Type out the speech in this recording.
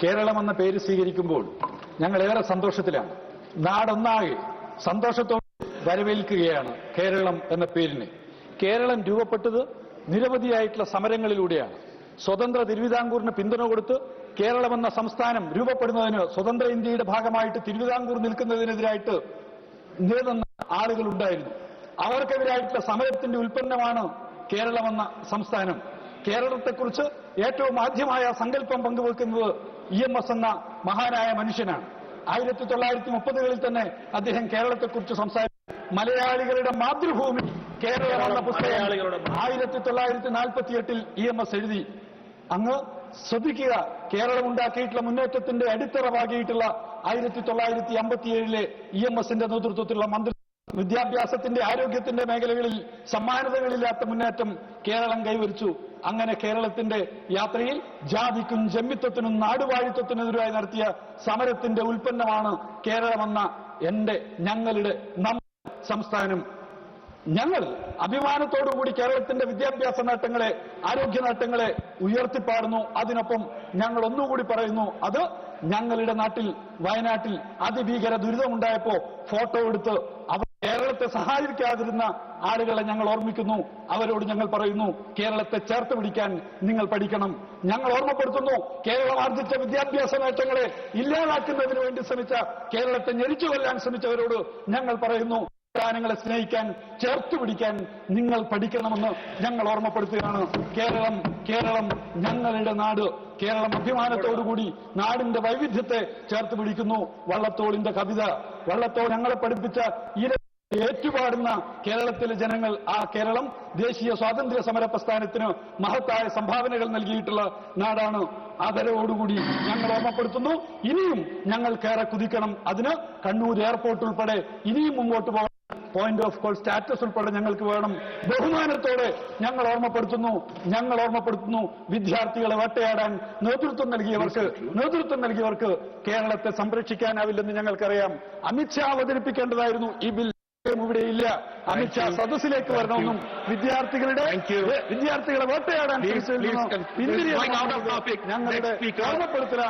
കേരളം എന്ന പേര് സ്വീകരിക്കുമ്പോൾ ഞങ്ങൾ ഏറെ സന്തോഷത്തിലാണ്. നാടൊന്നാകെ സന്തോഷത്തോടെ വരവേൽക്കുകയാണ് കേരളം എന്ന പേരിനെ. കേരളം രൂപപ്പെട്ടത് നിരവധിയായിട്ടുള്ള സമരങ്ങളിലൂടെയാണ്. സ്വതന്ത്ര തിരുവിതാംകൂറിന് പിന്തുണ കൊടുത്ത് കേരളം എന്ന സംസ്ഥാനം രൂപപ്പെടുന്നതിന്, സ്വതന്ത്ര ഇന്ത്യയുടെ ഭാഗമായിട്ട് തിരുവിതാംകൂർ നിൽക്കുന്നതിനെതിരായിട്ട് നിലനിന്ന ആളുകളുണ്ടായിരുന്നു. അവർക്കെതിരായിട്ടുള്ള സമരത്തിന്റെ ഉൽപ്പന്നമാണ് കേരളം എന്ന സംസ്ഥാനം. കേരളത്തെക്കുറിച്ച് ഏറ്റവും ആദ്യമായ സങ്കല്പം പങ്കുവെക്കുന്നത് EMS എന്ന മഹാനായ മനുഷ്യനാണ്. 1930കളിൽ തന്നെ അദ്ദേഹം കേരളത്തെക്കുറിച്ച് സംസാരിച്ചു. മലയാളികളുടെ മാതൃഭൂമി കേരളം എന്ന പുസ്തകം 1948ൽ EMS എഴുതി. അങ്ങ് ശ്രദ്ധിക്കുക, കേരളം ഉണ്ടാക്കിയിട്ടുള്ള മുന്നേറ്റത്തിന്റെ അടിത്തറ പാകിയിട്ടുള്ള 1957ലെ EMSന്റെ നേതൃത്വത്തിലുള്ള മന്ത്രി വിദ്യാഭ്യാസത്തിന്റെ, ആരോഗ്യത്തിന്റെ മേഖലകളിൽ സമാനതകളില്ലാത്ത മുന്നേറ്റം കേരളം കൈവരിച്ചു. അങ്ങനെ കേരളത്തിന്റെ യാത്രയിൽ ജാതിക്കും ജന്മിത്വത്തിനും നാടുവാഴിത്വത്തിനെതിരായി നടത്തിയ സമരത്തിന്റെ ഉൽപ്പന്നമാണ് കേരളമെന്ന ഞങ്ങളുടെ സംസ്ഥാനം. ഞങ്ങൾ അഭിമാനത്തോടുകൂടി കേരളത്തിന്റെ വിദ്യാഭ്യാസ നേട്ടങ്ങളെ, ആരോഗ്യ നേട്ടങ്ങളെ ഉയർത്തിപ്പാടുന്നു. അതിനൊപ്പം ഞങ്ങൾ ഒന്നുകൂടി പറയുന്നു, അത് ഞങ്ങളുടെ നാട്ടിൽ വയനാട്ടിൽ അതിഭീകര ദുരിതമുണ്ടായപ്പോ ഫോട്ടോ എടുത്ത് അവർ കേരളത്തെ സഹായിക്കാതിരുന്ന ആളുകളെ ഞങ്ങൾ ഓർമ്മിക്കുന്നു. അവരോട് ഞങ്ങൾ പറയുന്നു, കേരളത്തെ ചേർത്ത് പിടിക്കാൻ നിങ്ങൾ പഠിക്കണം. ഞങ്ങൾ ഓർമ്മപ്പെടുത്തുന്നു, കേരളം ആർജിച്ച വിദ്യാഭ്യാസ നേട്ടങ്ങളെ ഇല്ലാതാക്കുന്നതിന് വേണ്ടി ശ്രമിച്ച, കേരളത്തെ ഞെരിച്ചു കൊല്ലാൻ ശ്രമിച്ചവരോട് ഞങ്ങൾ പറയുന്നു, ങ്ങളെ സ്നേഹിക്കാൻ, ചേർത്ത് പിടിക്കാൻ നിങ്ങൾ പഠിക്കണമെന്ന് ഞങ്ങൾ ഓർമ്മപ്പെടുത്തുകയാണ്. കേരളം ഞങ്ങളുടെ നാട്. കേരളം അഭിമാനത്തോടുകൂടി നാടിന്റെ വൈവിധ്യത്തെ ചേർത്ത് പിടിക്കുന്നു. വള്ളത്തോളിന്റെ കവിത, വള്ളത്തോൾ ഞങ്ങളെ പഠിപ്പിച്ച ഏറ്റുപാടുന്ന കേരളത്തിലെ ജനങ്ങൾ, ആ കേരളം ദേശീയ സ്വാതന്ത്ര്യ സമര പ്രസ്ഥാനത്തിന് മഹത്തായ സംഭാവനകൾ നൽകിയിട്ടുള്ള നാടാണ്. ആദരവോടുകൂടി ഞങ്ങൾ ഓർമ്മപ്പെടുത്തുന്നു. ഇനിയും ഞങ്ങൾക്കേറെ കുതിക്കണം. അതിന് കണ്ണൂർ എയർപോർട്ട് ഉൾപ്പെടെ ഇനിയും മുമ്പോട്ട് പോകണം. പോയിന്റ് ഓഫ് കോൾ സ്റ്റാറ്റസ് ഉൾപ്പെടെ ഞങ്ങൾക്ക് വേണം. ബഹുമാനത്തോടെ ഞങ്ങൾ ഓർമ്മപ്പെടുത്തുന്നു വിദ്യാർത്ഥികളെ വേട്ടയാടാൻ നേതൃത്വം നൽകിയവർക്ക് കേരളത്തെ സംരക്ഷിക്കാനാവില്ലെന്ന് ഞങ്ങൾക്കറിയാം. അമിത്ഷാ അവതരിപ്പിക്കേണ്ടതായിരുന്നു ഈ ബിൽ. ഇവിടെ ഇല്ല. അമിത്ഷാ സദസ്സിലേക്ക് വരണമെന്നും വിദ്യാർത്ഥികളെ വേട്ടയാടാൻ ഞങ്ങളുടെ ഓർമ്മപ്പെടുത്തലാണ്.